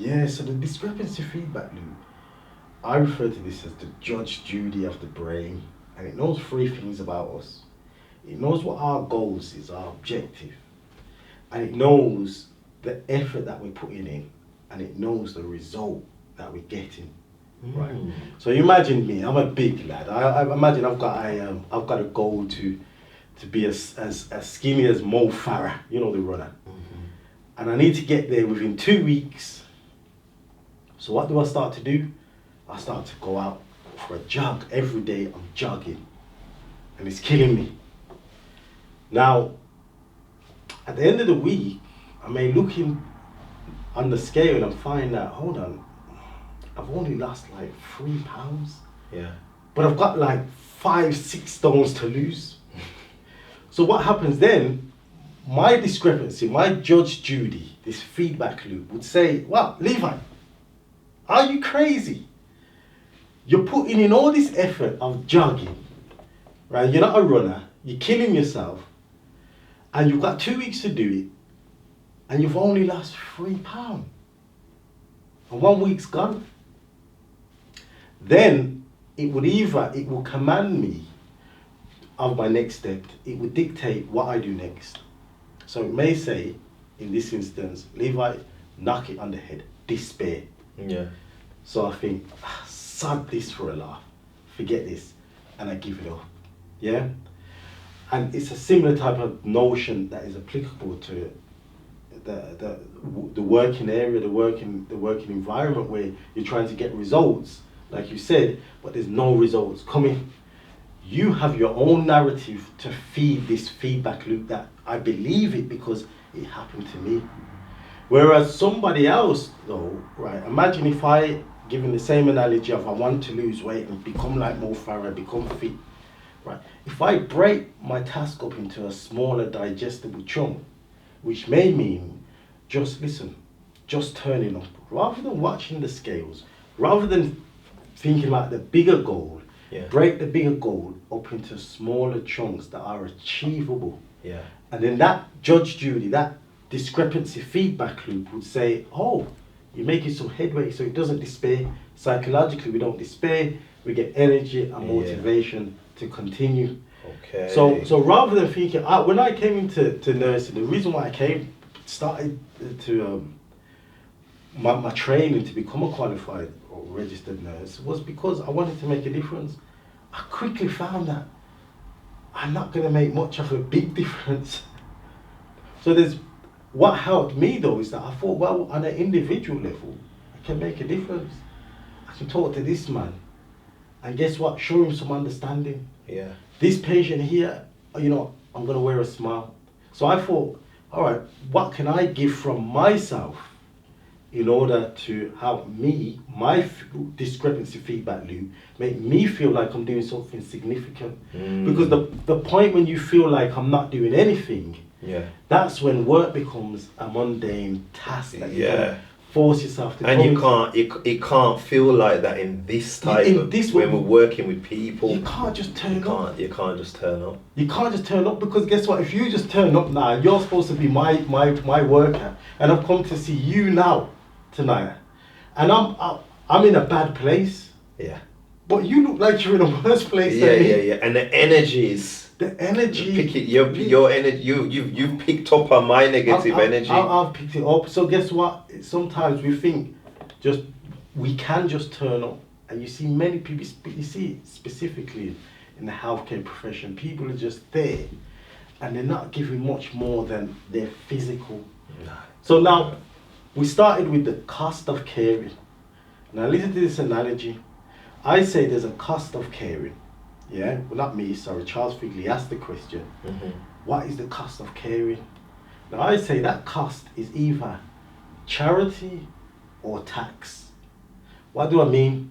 Yeah, so the discrepancy feedback loop, I refer to this as the Judge Judy of the brain, and it knows three things about us. It knows what our goals is, our objective, and it knows the effort that we're putting in, and it knows the result that we're getting. Right. So you imagine me. I'm a big lad. I imagine I've got a goal to be as skinny as Mo Farah, you know, the runner, and I need to get there within 2 weeks. So what do I start to do? I start to go out for a jog every day. I'm jogging, and it's killing me. Now, at the end of the week, I may look on the scale and find that, hold on, I've only lost like 3 pounds. Yeah. But I've got like 5-6 stones to lose. So what happens then? My discrepancy, my Judge Judy, this feedback loop would say, well, Levi, are you crazy? You're putting in all this effort of jogging, right? You're not a runner, you're killing yourself, and you've got 2 weeks to do it, and you've only lost 3 pounds. And 1 week's gone. Then it will command me of my next step. It would dictate what I do next. So it may say, in this instance, Levi, knock it on the head, despair. Yeah. So I think, sod this for a laugh, forget this, and I give it up. Yeah? And it's a similar type of notion that is applicable to the working area, the working environment, where you're trying to get results, like you said, but there's no results coming. You have your own narrative to feed this feedback loop that I believe it because it happened to me. Whereas somebody else, though, right, imagine if I, given the same analogy of I want to lose weight and become like Mo Farah, become fit, right? If I break my task up into a smaller digestible chunk, which may mean just turning up, rather than watching the scales, rather than thinking about the bigger goal, break the bigger goal up into smaller chunks that are achievable. Yeah. And then that Judge Judy, that discrepancy feedback loop would say, oh, you're making some headway, so it doesn't despair. Psychologically, we don't despair. We get energy and motivation to continue. Okay. So rather than thinking, when I came into nursing, the reason why I started to my training to become a qualified or registered nurse was because I wanted to make a difference. I quickly found that I'm not going to make much of a big difference. So what helped me though is that I thought, well, on an individual level, I can make a difference. I can talk to this man, and guess what? Show him some understanding. Yeah. This patient here, I'm going to wear a smile. So I thought, all right, what can I give from myself in order to help me, my discrepancy feedback loop, make me feel like I'm doing something significant? Because the point when you feel like I'm not doing anything, that's when work becomes a mundane task that you can force yourself to. And it can't feel like that in this type when we're working with people. You can't just turn up. You can't just turn up. You can't just turn up, because guess what? If you just turn up now, you're supposed to be my worker, and I've come to see you now, Tanayah, and I'm in a bad place. Yeah. But you look like you're in a worse place. Yeah. And the energies. The energy. Your energy. You've picked up on my negative energy. I've picked it up. So guess what? Sometimes we think we can just turn up, and you see many people. You see specifically in the healthcare profession, people are just there, and they're not giving much more than their physical. No. So now we started with the cost of caring. Now listen to this analogy. I say there's a cost of caring. Yeah, well, not me, sorry, Charles Figley asked the question, what is the cost of caring? Now I say that cost is either charity or tax. What do I mean?